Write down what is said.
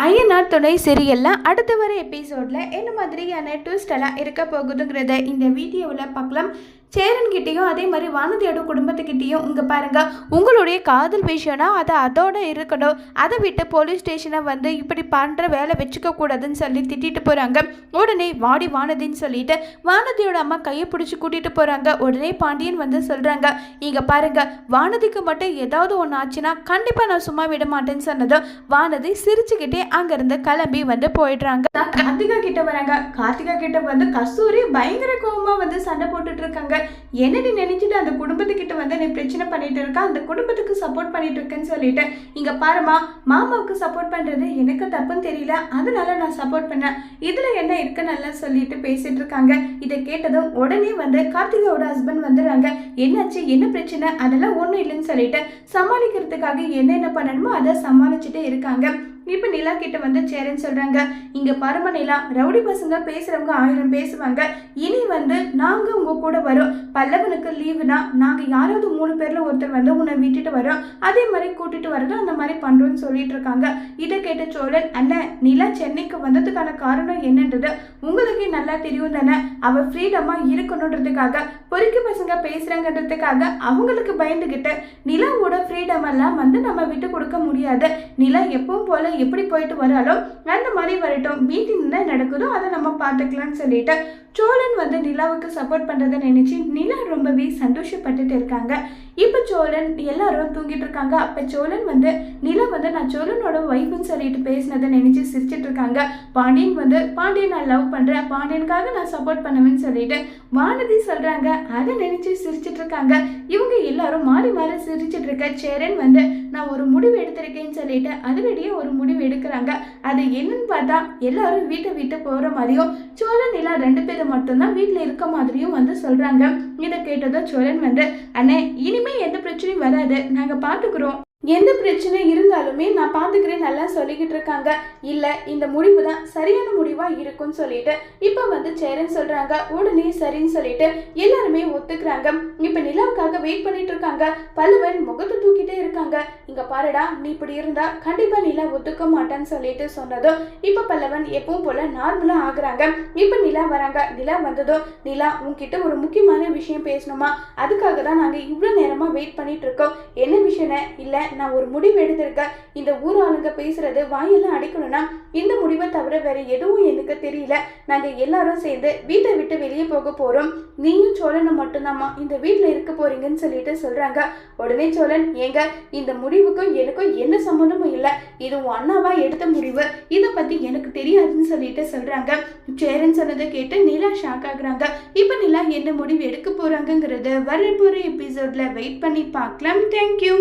ஐயனார் துணை சீரியல்ல அடுத்து வர எபிசோட்ல என்ன மாதிரியான ட்விஸ்ட் எல்லாம் இருக்க போகுதுங்கிறத இந்த வீடியோவில் பார்க்கலாம். சேரன்கிட்டையும் அதே மாதிரி வானதியோட குடும்பத்துக்கிட்டேயும் இங்கே பாருங்கள், உங்களுடைய காதல் விஷயம்னா அதை அதோட இருக்கணும், அதை விட்டு போலீஸ் ஸ்டேஷனை வந்து இப்படி பண்ணுற வேலை வச்சுக்க கூடாதுன்னு சொல்லி திட்டிட்டு போகிறாங்க. உடனே வாடி வானதின்னு சொல்லிட்டு வானதியோட அம்மா கையை பிடிச்சி கூட்டிகிட்டு போகிறாங்க. உடனே பாண்டியன் வந்து சொல்கிறாங்க, இங்கே பாருங்கள், வானதிக்கு மட்டும் ஏதாவது ஒன்று ஆச்சுன்னா கண்டிப்பாக நான் சும்மா விட மாட்டேன்னு சொன்னதும் வானதி சிரிச்சுக்கிட்டே அங்கேருந்து கிளம்பி வந்து போயிடுறாங்க. கார்த்திகா கிட்ட வராங்க. கார்த்திகா கிட்ட வந்து கஸ்தூரி பயங்கர கோபமாக வந்து சண்டை போட்டுட்டு இருக்காங்க. என்னடி நினைச்சிட்டு அந்த குடும்பத்துக்கிட்ட வந்து நீ பிரச்சனை பண்ணிட்டு இருக்க, அந்த குடும்பத்துக்கு சப்போர்ட் பண்ணிட்டு இருக்கேன்னு சொல்லிட்டு, இங்க பாருமா, மாமாவுக்கு சப்போர்ட் பண்றது எனக்கு தப்புன்னு தெரியல, அதனால நான் சப்போர்ட் பண்ணேன், இதுல என்ன இருக்கு நல்லா சொல்லிட்டு பேசிட்டு இருக்காங்க. இதை கேட்டதும் உடனே வந்து கார்த்திகாவோட ஹஸ்பண்ட் வந்துடுறாங்க. என்னாச்சு, என்ன பிரச்சனை, அதெல்லாம் ஒன்றும் இல்லைன்னு சொல்லிட்டு சமாளிக்கிறதுக்காக என்னென்ன பண்ணணுமோ அதை சமாளிச்சுட்டு இருக்காங்க. இப்போ நிலா கிட்ட வந்து சேரன்னு சொல்றாங்க, இங்க பரம நிலா, ரவுடி பசங்க பேசுறவங்க 1000 பேசுவாங்க, இனி வந்து நாங்க உங்க கூட வரோம், பல்லவனுக்கு லீவுனா நாங்க யாராவது 3 பேர்ல ஒருத்தர் வந்து உன்னை விட்டுட்டு வரோம், அதே மாதிரி கூட்டிட்டு வரதும் அந்த மாதிரி பண்றோம்னு சொல்லிட்டு இருக்காங்க. இதை கேட்ட சோழன், அண்ணன் நிலா சென்னைக்கு வந்ததுக்கான காரணம் என்னன்றது உங்களுக்கு நல்லா தெரியும் தானே, அவ ஃப்ரீடமா இருக்கணுன்றதுக்காக பொறுக்கி பசங்க பேசுறாங்கன்றதுக்காக அவங்களுக்கு பயந்துகிட்டு நிலாவோட ஃப்ரீடம் எல்லாம் வந்து நம்ம விட்டு கொடுக்க முடியாது, நிலா எப்பவும் போல எப்படி போயிட்டு வராலோ அந்த மாதிரி வரட்டும், மீட்டிங் என்ன நடக்குதோ அதை நம்ம பார்த்துக்கலாம்னு சொல்லிட்டு சோழன் வந்து நிலாவுக்கு சப்போர்ட் பண்றதை நினைச்சு நிலா ரொம்பவே சந்தோஷப்பட்டுட்டு இருக்காங்க. இப்போ சோழன் எல்லாரும் தூங்கிட்டு இருக்காங்க. அப்ப சோழன் வந்து நிலா வந்து நான் சோழனோட ஒய்ஃப்னு சொல்லிட்டு பேசினதை நினைச்சு சிரிச்சிட்டு இருக்காங்க. பாண்டியன் வந்து பாண்டியன் நான் லவ் பண்றேன், பாண்டியனுக்காக நான் சப்போர்ட் பண்ணுவேன்னு சொல்லிட்டு வானதி சொல்றாங்க. அதை நினைச்சு சிரிச்சிட்டு இருக்காங்க. இவங்க எல்லாரும் மாறி மாறி சிரிச்சிட்டு இருக்க சேரன் வந்து நான் ஒரு முடிவு எடுத்திருக்கேன்னு சொல்லிட்டு அதிரடியே ஒரு முடிவு எடுக்கிறாங்க. அது என்னன்னு பார்த்தா எல்லாரும் வீட்டை விட்டு போற மாதிரியும் சோழன் நிலா 2 பேரும் மட்டும்தான் வீட்டில் இருக்க மாதிரியும் வந்து சொல்றாங்க. இதை கேட்டதும் சோழன் வந்து, அண்ணே இனிமே எந்த பிரச்சனையும் வராது, நாங்க பாத்துக்கிறோம், எந்த பிரச்சனை இருந்தாலுமே நான் பார்த்துக்கிறேன் நல்லா சொல்லிக்கிட்டு இருக்காங்க. இல்லை இந்த முடிவு தான் சரியான முடிவாக இருக்கும்னு சொல்லிட்டு இப்போ வந்து சேரன் சொல்கிறாங்க. உடனே சரின்னு சொல்லிட்டு எல்லாருமே ஒத்துக்கிறாங்க. இப்போ நிலாவுக்காக வெயிட் பண்ணிட்டு இருக்காங்க. பல்லவன் முகத்தை தூக்கிட்டே இருக்காங்க. இங்கே பாருடா, நீ இப்படி இருந்தா கண்டிப்பாக நிலா ஒத்துக்க மாட்டான்னு சொல்லிட்டு சொன்னதும் இப்போ பல்லவன் எப்பவும் போல நார்மலாக ஆகுறாங்க. இப்போ நிலா வராங்க. நிலா வந்ததும், நிலா உன்கிட்ட ஒரு முக்கியமான விஷயம் பேசணுமா, அதுக்காக தான் நாங்கள் இவ்வளோ நேரமாக வெயிட் பண்ணிட்டு இருக்கோம். என்ன விஷயம்? இல்லை, நான் ஒரு முடிவு எடுத்திருக்கேன். இந்த ஊர் ஆளுங்க பேசுறது வாயெல்லாம் அடிக்கணும்னா இந்த முடிவை தவிர வேற எதுவும் எனக்கு தெரியல. நாங்க எல்லாரும் சேர்ந்து வீட்டை விட்டு வெளியே போக போறோம். நீயும் சோழனும் மட்டும்தாம்மா இந்த வீட்டுல இருக்க போறீங்கன்னு சொல்லிட்டு சொல்றாங்க. உடனே சோழன், ஏங்க இந்த முடிவுக்கும் எனக்கும் என்ன சம்மந்தமும் இல்லை, இது உன் அண்ணாவா எடுத்த முடிவு, இதை பத்தி எனக்கு தெரியாதுன்னு சொல்லிட்டு சொல்றாங்க. சேரன் சொன்னதை கேட்டு நிலா ஷாக் ஆகுறாங்க. இப்ப நிலா என்ன முடிவு எடுக்க போறாங்கிறத வரப்போற எபிசோட்ல வெயிட் பண்ணி பார்க்கலாம். தேங்க்யூ.